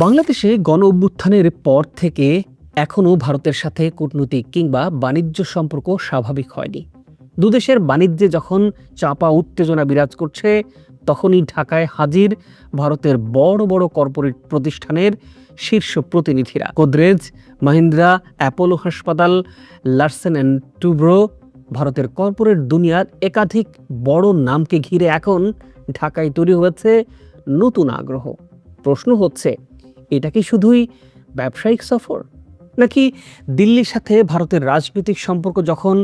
বাংলাদেশে গণ অভ্যুত্থানের পর থেকে এখনও ভারতের সাথে কূটনৈতিক কিংবা বাণিজ্য সম্পর্ক স্বাভাবিক হয়নি। দুদেশের বাণিজ্যে যখন চাপা উত্তেজনা বিরাজ করছে, তখনই ঢাকায় হাজির ভারতের বড় বড় কর্পোরেট প্রতিষ্ঠানের শীর্ষ প্রতিনিধিরা। গোদরেজ, মাহিন্দ্রা, অ্যাপোলো হাসপাতাল, লার্সেন অ্যান্ড টুব্রো, ভারতের কর্পোরেট দুনিয়ার একাধিক বড় নামকে ঘিরে এখন ঢাকায় তৈরি হয়েছে নতুন আগ্রহ। প্রশ্ন হচ্ছে, এটা কি শুধুই ব্যবসায়িক সফর, নাকি দিল্লির সাথে ভারতের রাজনৈতিক সম্পর্ক যখন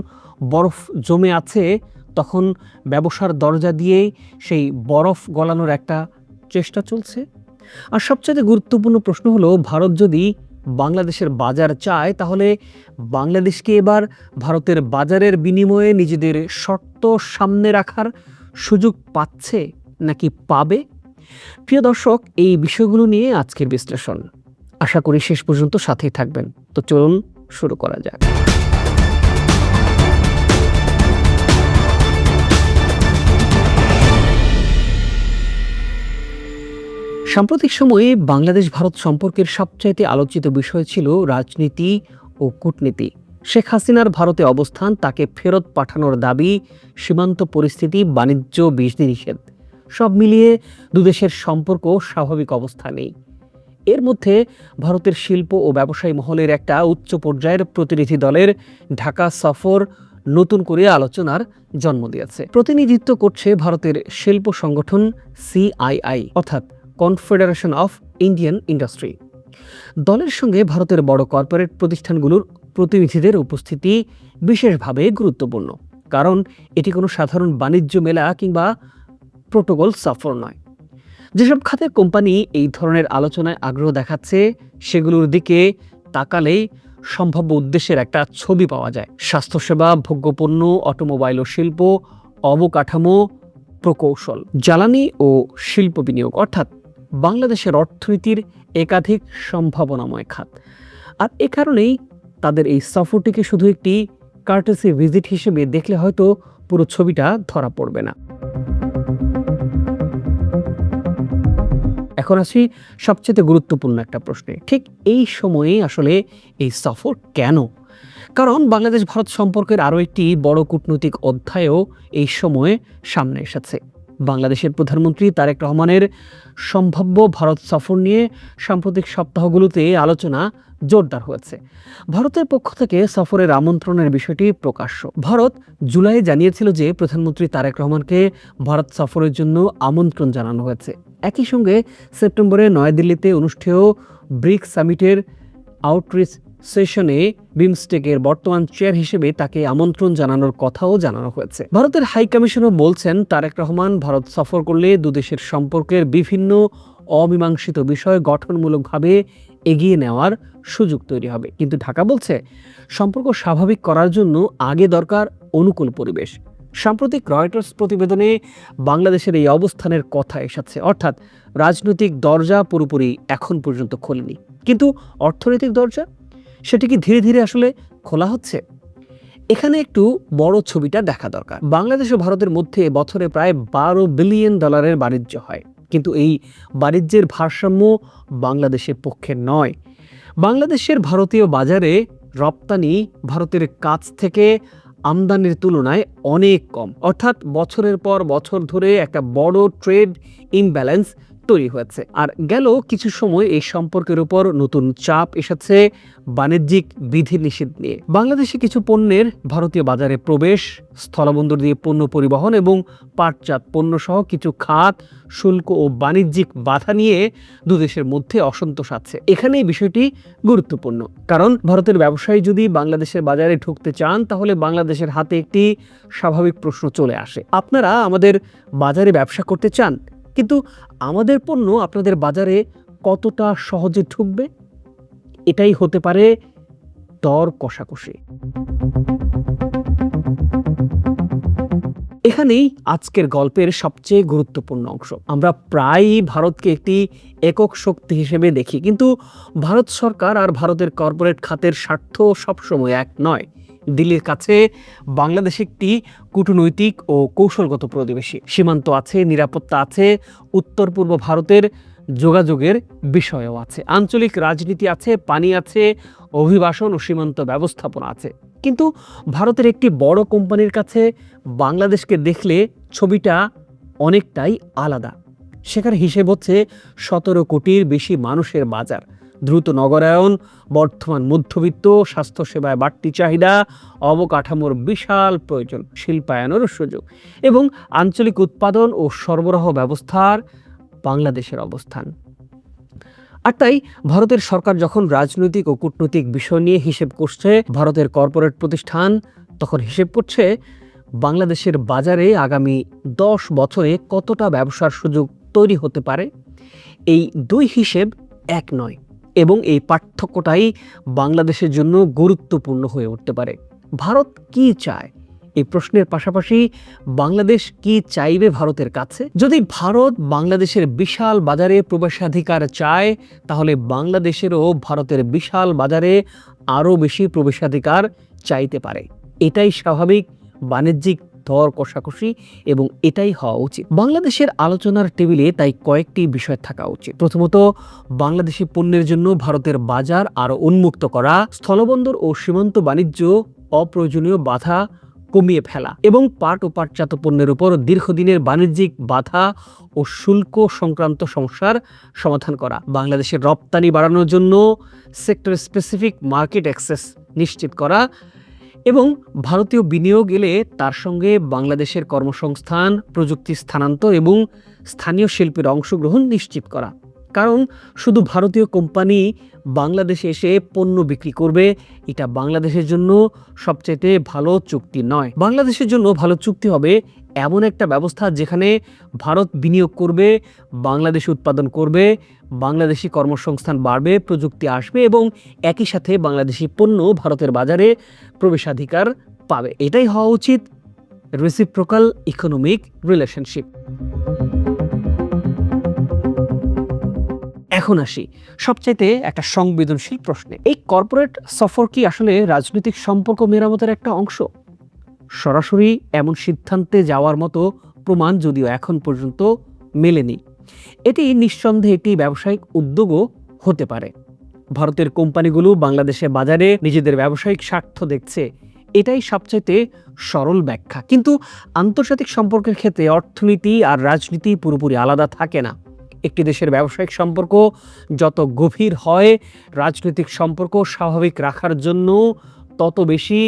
বরফ জমে আছে, তখন ব্যবসার দরজা দিয়ে সেই বরফ গলানোর একটা চেষ্টা চলছে? আর সবচেয়ে গুরুত্বপূর্ণ প্রশ্ন হলো, ভারত যদি বাংলাদেশের বাজার চায়, তাহলে বাংলাদেশকে এবার ভারতের বাজারের বিনিময়ে নিজেদের শর্ত সামনে রাখার সুযোগ পাচ্ছে নাকি পাবে? প্রিয় দর্শক, এই বিষয়গুলো নিয়ে আজকের বিশ্লেষণ। আশা করি শেষ পর্যন্ত সাথেই থাকবেন। তো চলুন শুরু করা যাক। সাম্প্রতিক সময়ে বাংলাদেশ ভারত সম্পর্কের সবচাইতে আলোচিত বিষয় ছিল রাজনীতি ও কূটনীতি। শেখ হাসিনার ভারতে অবস্থান, তাকে ফেরত পাঠানোর দাবি, সীমান্ত পরিস্থিতি, বাণিজ্য বিধিনিষেধ, সব মিলিয়ে দুদেশের সম্পর্ক স্বাভাবিক অবস্থা নেই। এর মধ্যে ভারতের শিল্প ও ব্যবসায়ী মহলের একটা উচ্চ পর্যায়ের প্রতিনিধি দলের ঢাকা সফর নতুন করে আলোচনার জন্ম দিয়েছে। প্রতিনিধিত্ব করছে ভারতের শিল্প সংগঠন CII, অর্থাৎ কনফেডারেশন অফ ইন্ডিয়ান ইন্ডাস্ট্রি। দলের সঙ্গে ভারতের বড় কর্পোরেট প্রতিষ্ঠানগুলোর প্রতিনিধিদের উপস্থিতি বিশেষভাবে গুরুত্বপূর্ণ, কারণ এটি কোনো সাধারণ বাণিজ্য মেলা কিংবা প্রোটোকল সফর নয়। যেসব খাতের কোম্পানি এই ধরনের আলোচনায় আগ্রহ দেখাচ্ছে, সেগুলোর দিকে তাকালেই সম্ভাব্য উদ্দেশ্যের একটা ছবি পাওয়া যায়। স্বাস্থ্যসেবা, ভোগ্যপণ্য, অটোমোবাইল ও শিল্প, অবকাঠামো, প্রকৌশল, জ্বালানি ও শিল্প বিনিয়োগ, অর্থাৎ বাংলাদেশের অর্থনীতির একাধিক সম্ভাবনাময় খাত। আর এ কারণেই তাদের এই সফরটিকে শুধু একটি কার্টেসি ভিজিট হিসেবে দেখলে হয়তো পুরো ছবিটা ধরা পড়বে না। এখন আসি সবচেয়ে গুরুত্বপূর্ণ একটা প্রশ্নে। ঠিক এই সময়ে আসলে এই সফর কেন? কারণ বাংলাদেশ ভারত সম্পর্কের আরও একটি বড় কূটনৈতিক অধ্যায়ও এই সময়ে সামনে এসেছে। বাংলাদেশের প্রধানমন্ত্রী তারেক রহমানের সম্ভাব্য ভারত সফর নিয়ে সাম্প্রতিক সপ্তাহগুলোতে আলোচনা জোরদার হয়েছে। ভারতের পক্ষ থেকে সফরের আমন্ত্রণের বিষয়টি প্রকাশ্য। ভারত জুলাইয়ে জানিয়েছিল যে প্রধানমন্ত্রী তারেক রহমানকে ভারত সফরের জন্য আমন্ত্রণ জানানো হয়েছে। একই সঙ্গে সেপ্টেম্বরে নয়াদিল্লিতে অনুষ্ঠেয় ব্রিক্স সামিটের আউটরিচ সেশনে বিমস্টেকের বর্তমান চেয়ার হিসেবে তাকে আমন্ত্রণ জানানোর কথাও জানানো হয়েছে। ভারতের হাই কমিশনার বলছেন, তারেক রহমান ভারত সফর করলে দুদেশের সম্পর্কের বিভিন্ন অমীমাংসিত বিষয় গঠনমূলকভাবে এগিয়ে নেওয়ার সুযোগ তৈরি হবে। কিন্তু ঢাকা বলছে, সম্পর্ক স্বাভাবিক করার জন্য আগে দরকার অনুকূল পরিবেশ। সাম্প্রতিক রয়টার্স প্রতিবেদনে বাংলাদেশের এই অবস্থানের কথা এসেছে, অর্থাৎ রাজনৈতিক দরজা পুরোপুরি এখন পর্যন্ত খোলেনি, কিন্তু অর্থনৈতিক দরজা, সেটি কি ধীরে ধীরে আসলে খোলা হচ্ছে? এখানে একটু বড় ছবিটা দেখা দরকার। বাংলাদেশ ও ভারতের মধ্যে বছরে প্রায় $12 বিলিয়ন বাণিজ্য হয়, কিন্তু এই বাণিজ্যের ভারসাম্য বাংলাদেশের পক্ষে নয়। বাংলাদেশের ভারতীয় বাজারে রপ্তানি ভারতের কাছ থেকে আমদানির তুলনায় অনেক কম, অর্থাৎ বছরের পর বছর ধরে একটা বড় ট্রেড ইমব্যালেন্স তৈরি হয়েছে। আর গেল কিছু সময় এই সম্পর্কের উপর নতুন চাপ এসেছে বাণিজ্যিক বিধিনিষেধ নিয়ে। বাংলাদেশে কিছু পণ্যের ভারতীয় বাজারে প্রবেশ, স্থলবন্দর দিয়ে পণ্য পরিবহন এবং পাটজাত পণ্য সহ কিছু খাত, শুল্ক ও বাণিজ্যিক বাধা নিয়ে দুদেশের মধ্যে অসন্তোষ আছে। এখানে এই বিষয়টি গুরুত্বপূর্ণ, কারণ ভারতের ব্যবসায়ী যদি বাংলাদেশের বাজারে ঢুকতে চান, তাহলে বাংলাদেশের হাতে একটি স্বাভাবিক প্রশ্ন চলে আসে, আপনারা আমাদের বাজারে ব্যবসা করতে চান, কিন্তু আমাদের পণ্য আপনাদের বাজারে কতটা সহজে ঢুকবে? এটাই হতে পারে দর কষাকষি। এখানেই আজকের গল্পের সবচেয়ে গুরুত্বপূর্ণ অংশ। আমরা প্রায়ই ভারতকে একটি একক শক্তি হিসেবে দেখি, কিন্তু ভারত সরকার আর ভারতের কর্পোরেট খাতের স্বার্থ সবসময় এক নয়। দিল্লির কাছে বাংলাদেশ একটি কূটনৈতিক ও কৌশলগত প্রতিবেশী। সীমান্ত আছে, নিরাপত্তা আছে, উত্তর পূর্ব ভারতের যোগাযোগের বিষয়ও আছে, আঞ্চলিক রাজনীতি আছে, পানি আছে, অভিবাসন ও সীমান্ত ব্যবস্থাপনা আছে। কিন্তু ভারতের একটি বড় কোম্পানির কাছে বাংলাদেশকে দেখলে ছবিটা অনেকটাই আলাদা। সেখানে হিসেব হচ্ছে 17 কোটির বেশি মানুষের বাজার, দ্রুত নগরায়ন, বর্তমান মধ্যবিত্ত, স্বাস্থ্যসেবায় বাড়তি চাহিদা, অবকাঠামোর বিশাল প্রয়োজন, শিল্পায়নেরও সুযোগ এবং আঞ্চলিক উৎপাদন ও সরবরাহ ব্যবস্থার বাংলাদেশের অবস্থান। আর তাই ভারতের সরকার যখন রাজনৈতিক ও কূটনৈতিক বিষয় নিয়ে হিসেব করছে, ভারতের কর্পোরেট প্রতিষ্ঠান তখন হিসেব করছে বাংলাদেশের বাজারে আগামী 10 বছরে কতটা ব্যবসার সুযোগ তৈরি হতে পারে। এই দুই হিসেব এক নয় এবং এই পার্থক্যটাই বাংলাদেশের জন্য গুরুত্বপূর্ণ হয়ে উঠতে পারে। ভারত কি চায় এই প্রশ্নের পাশাপাশি বাংলাদেশ কি চাইবে ভারতের কাছে? যদি ভারত বাংলাদেশের বিশাল বাজারে প্রবেশাধিকার চায়, তাহলে বাংলাদেশেরও ভারতের বিশাল বাজারে আরও বেশি প্রবেশাধিকার চাইতে পারে। এটাই স্বাভাবিক বাণিজ্যিক দর কষাকষি এবং এটাই হওয়া উচিত। বাংলাদেশের আলোচনার টেবিলে তাই কয়েকটি বিষয় থাকা উচিত। প্রথমত, বাংলাদেশি পণ্যের জন্য ভারতের বাজার আরও উন্মুক্ত করা, স্থলবন্দর ও সীমান্ত বাণিজ্য অপ্রয়োজনীয় বাধা কমিয়ে ফেলা এবং পাট ও পাটজাত পণ্যের উপর দীর্ঘদিনের বাণিজ্যিক বাধা ও শুল্ক সংক্রান্ত সমস্যার সমাধান করা। বাংলাদেশের রপ্তানি বাড়ানোর জন্য সেক্টর স্পেসিফিক মার্কেট অ্যাক্সেস নিশ্চিত করা এবং ভারতীয় বিনিয়োগ এলে তার সঙ্গে বাংলাদেশের কর্মসংস্থান, প্রযুক্তি স্থানান্তর এবং স্থানীয় শিল্পের অংশগ্রহণ নিশ্চিত করা। কারণ শুধু ভারতীয় কোম্পানি বাংলাদেশে এসে পণ্য বিক্রি করবে, এটা বাংলাদেশের জন্য সবচেয়ে ভালো চুক্তি নয়। বাংলাদেশের জন্য ভালো চুক্তি হবে এমন একটা ব্যবস্থা যেখানে ভারত বিনিয়োগ করবে, বাংলাদেশ উৎপাদন করবে, বাংলাদেশি কর্মসংস্থান বাড়বে, প্রযুক্তি আসবে এবং একই সাথে বাংলাদেশি পণ্য ভারতের বাজারে প্রবেশাধিকার পাবে। এটাই হওয়া উচিত রেসিপ্রোকাল ইকোনমিক রিলেশনশিপ। এখন আসি সবচাইতে একটা সংবেদনশীল প্রশ্নে। এই কর্পোরেট সফর কি আসলে রাজনৈতিক সম্পর্ক মেরামতের একটা অংশ? সরাসরি এমন সিদ্ধান্তে যাওয়ার মতো প্রমাণ যদিও এখন পর্যন্ত মেলেনি। এটি নিঃসন্দেহে একটি ব্যবসায়িক উদ্যোগও হতে পারে। ভারতের কোম্পানিগুলো বাংলাদেশে বাজারে নিজেদের ব্যবসায়িক স্বার্থ দেখছে, এটাই সবচাইতে সরল ব্যাখ্যা। কিন্তু আন্তর্জাতিক সম্পর্কের ক্ষেত্রে অর্থনীতি আর রাজনীতি পুরোপুরি আলাদা থাকে না। একটি দেশের ব্যবসায়িক সম্পর্ক যত গভীর হয়, রাজনৈতিক সম্পর্ক স্বাভাবিক রাখার জন্য তত বেশি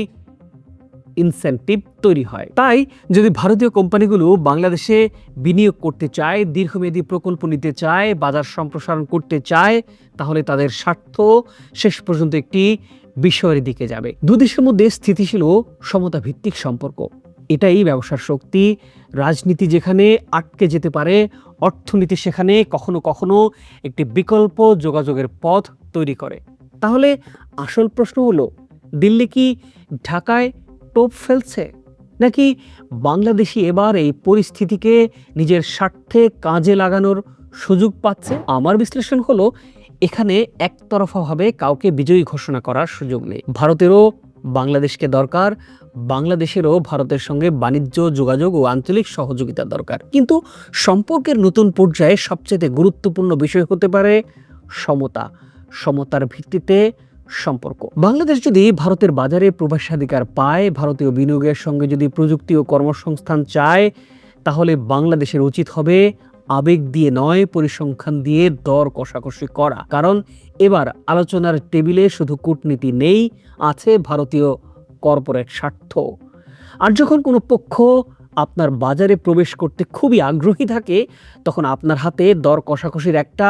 ইনসেন্টিভ তৈরি হয়। তাই যদি ভারতীয় কোম্পানিগুলো বাংলাদেশে বিনিয়োগ করতে চায়, দীর্ঘমেয়াদী প্রকল্প নিতে চায়, বাজার সম্প্রসারণ করতে চায়, তাহলে তাদের স্বার্থ শেষ পর্যন্ত একটি বিষয়ের দিকে যাবে। দুই দেশের মধ্যে স্থিতিশীল ও সমতা ভিত্তিক সম্পর্ক, এটাই ব্যবসার শক্তি। রাজনীতি যেখানে আটকে যেতে পারে, অর্থনীতি সেখানে কখনো কখনো একটি বিকল্প যোগাযোগের পথ তৈরি করে। তাহলে আসল প্রশ্ন হলো, দিল্লি কি ঢাকায় টোপ ফেলছে, নাকি বাংলাদেশি এবার এই পরিস্থিতিকে নিজের স্বার্থে কাজে লাগানোর সুযোগ পাচ্ছে? আমার বিশ্লেষণ হলো, এখানে একতরফাভাবে কাউকে বিজয়ী ঘোষণা করার সুযোগ নেই। ভারতেরও বাংলাদেশকে দরকার, বাংলাদেশেরও ভারতের সঙ্গে বাণিজ্য, যোগাযোগ ও আঞ্চলিক সহযোগিতা দরকার। কিন্তু সম্পর্কের নতুন পর্যায়ে সবচেয়ে গুরুত্বপূর্ণ বিষয় হতে পারে সমতা। সমতার ভিত্তিতে সম্পর্ক। বাংলাদেশ যদি ভারতের বাজারে প্রবেশাধিকার পায়, ভারতীয় বিনিয়োগের সঙ্গে যদি প্রযুক্তি ও কর্মসংস্থান চায়, তাহলে বাংলাদেশের উচিত হবে আবেগ দিয়ে নয়, পরিসংখ্যান দিয়ে দর কষাকষি করা। কারণ এবার আলোচনার টেবিলে শুধু কূটনীতি নেই, আছে ভারতীয় কর্পোরেট স্বার্থ। আর যখন কোনো পক্ষ আপনার বাজারে প্রবেশ করতে খুবই আগ্রহী থাকে, তখন আপনার হাতে দর কষাকষির একটা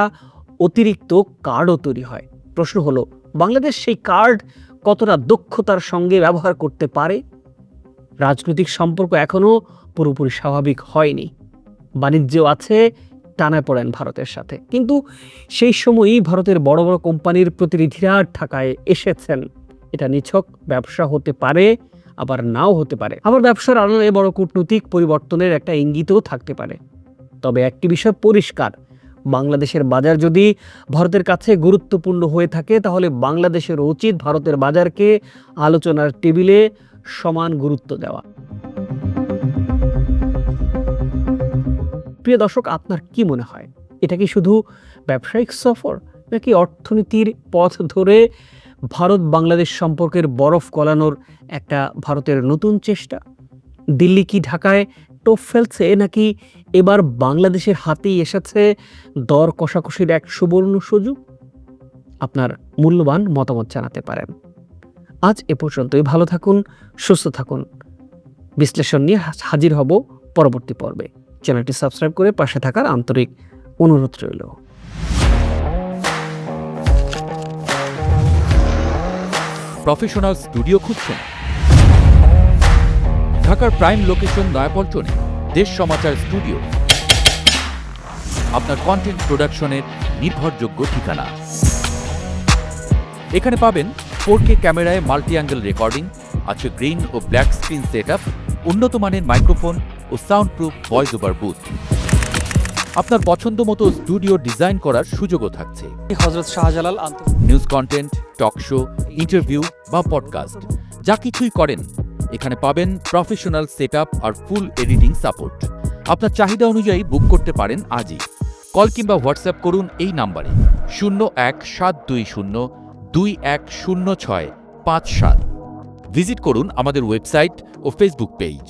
অতিরিক্ত কার্ডও তৈরি হয়। প্রশ্ন হলো, বাংলাদেশ সেই কার্ড কতটা দক্ষতার সঙ্গে ব্যবহার করতে পারে? রাজনৈতিক সম্পর্ক এখনো পুরোপুরি স্বাভাবিক হয়নি, বাণিজ্যও আছে টানাপোড়েন ভারতের সাথে। কিন্তু সেই সময়ই ভারতের বড় বড় কোম্পানির প্রতিনিধিরা ঢাকায় এসেছেন। এটা নিছক ব্যবসা হতে পারে, আবার নাও হতে পারে। আবার ব্যবসার আড়ালে বড় কূটনৈতিক পরিবর্তনের একটা ইঙ্গিতও থাকতে পারে। তবে একটি বিষয় পরিষ্কার, বাংলাদেশের বাজার যদি ভারতের কাছে গুরুত্বপূর্ণ হয়ে থাকে, তাহলে বাংলাদেশের উচিত ভারতের বাজারকে আলোচনার টেবিলে সমান গুরুত্ব দেওয়া। প্রিয় দর্শক, আপনার কি মনে হয়, এটা কি শুধু ব্যবসায়িক সফর, নাকি অর্থনীতির পথ ধরে ভারত বাংলাদেশ সম্পর্কের বরফ গলানোর একটা ভারতের নতুন চেষ্টা? দিল্লি কি ঢাকায় টোপ ফেলছে, নাকি এবার বাংলাদেশের হাতেই এসেছে দর কষাকষির এক সুবর্ণ সুযোগ? আপনার মূল্যবান মতামত জানাতে পারেন। আজ এ পর্যন্তই। ভালো থাকুন, সুস্থ থাকুন। বিশ্লেষণ নিয়ে হাজির হব পরবর্তী পর্বে। চ্যানেলটি সাবস্ক্রাইব করে পাশে থাকার আন্তরিক অনুরোধ রইল। প্রফেশনাল স্টুডিও খুঁজছেন? ঢাকার প্রাইম লোকেশন নয়াপল্টনে দেশ সমাচার স্টুডিও আপনার কন্টেন্ট প্রোডাকশনের নির্ভরযোগ্য ঠিকানা। এখানে পাবেন 4K ক্যামেরায় মাল্টি অ্যাঙ্গেল রেকর্ডিং, আছে গ্রিন ও ব্ল্যাক স্ক্রিন সেটআপ, উন্নত মানের মাইক্রোফোন ও sound proof voice over booth. আপনার পছন্দ মতো স্টুডিও ডিজাইন করার সুযোগও থাকছে। Hazrat Shahjalal news content, talk show, interview বা পডকাস্ট, যা কিছুই করেন এখানে পাবেন প্রফেশনাল সেটআপ আর ফুল এডিটিং সাপোর্ট। আপনার চাহিদা অনুযায়ী বুক করতে পারেন আজই। কল কিংবা হোয়াটসঅ্যাপ করুন এই নাম্বারে 017202106557। ভিজিট করুন আমাদের ওয়েবসাইট ও ফেসবুক পেজ।